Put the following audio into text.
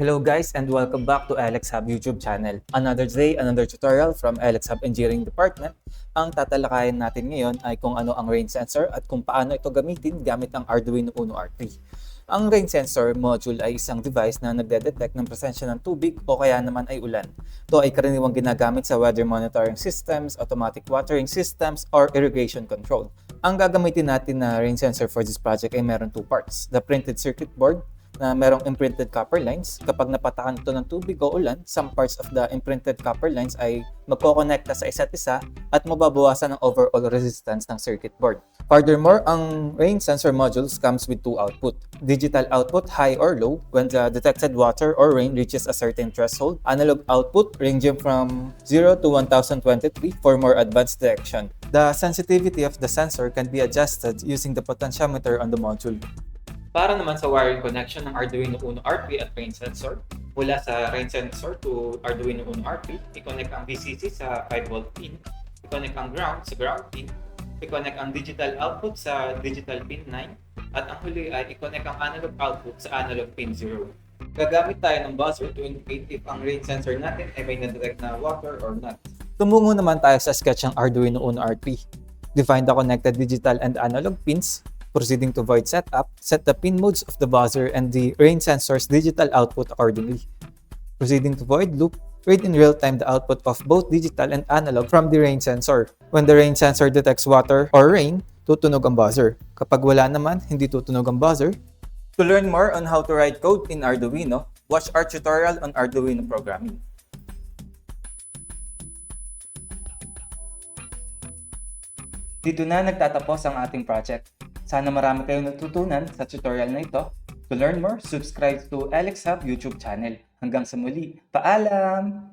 Hello guys and welcome back to Alex Hub YouTube channel. Another day, another tutorial from Alex Hub Engineering Department. Ang tatalakayin natin ngayon ay kung ano ang rain sensor at kung paano ito gamitin gamit ang Arduino Uno R3. Ang rain sensor module ay isang device na nagde-detect ng presensya ng tubig o kaya naman ay ulan. Ito ay karaniwang ginagamit sa weather monitoring systems, automatic watering systems, or irrigation control. Ang gagamitin natin na rain sensor for this project ay meron two parts. The printed circuit board na merong imprinted copper lines. Kapag napatakan ito ng tubig o ulan, some parts of the imprinted copper lines ay magkokonekta sa isa't isa at mababawasan ang overall resistance ng circuit board. Furthermore, ang rain sensor modules comes with two output. Digital output, high or low, when the detected water or rain reaches a certain threshold. Analog output, ranging from 0 to 1023 for more advanced detection. The sensitivity of the sensor can be adjusted using the potentiometer on the module. Para naman sa wiring connection ng Arduino Uno R3 at rain sensor, mula sa rain sensor to Arduino Uno R3, i-connect ang VCC sa 5V pin, i-connect ang ground sa ground pin, i-connect ang digital output sa digital pin 9, at ang huli ay i-connect ang analog output sa analog pin 0. Gagamit tayo ng buzzer to indicate if ang rain sensor natin ay may na-detect na water or not. Tumungo naman tayo sa sketch ng Arduino Uno R3. Define the connected digital and analog pins. Proceeding to void setup, set the pin modes of the buzzer and the rain sensor's digital output accordingly. Proceeding to void loop, read in real time the output of both digital and analog from the rain sensor. When the rain sensor detects water or rain, tutunog ang buzzer. Kapag wala naman, hindi tutunog ang buzzer. To learn more on how to write code in Arduino, watch our tutorial on Arduino programming. Dito na nagtatapos ang ating project. Sana marami kayong natutunan sa tutorial na ito. To learn more, subscribe to Alex Hub YouTube channel. Hanggang sa muli, paalam!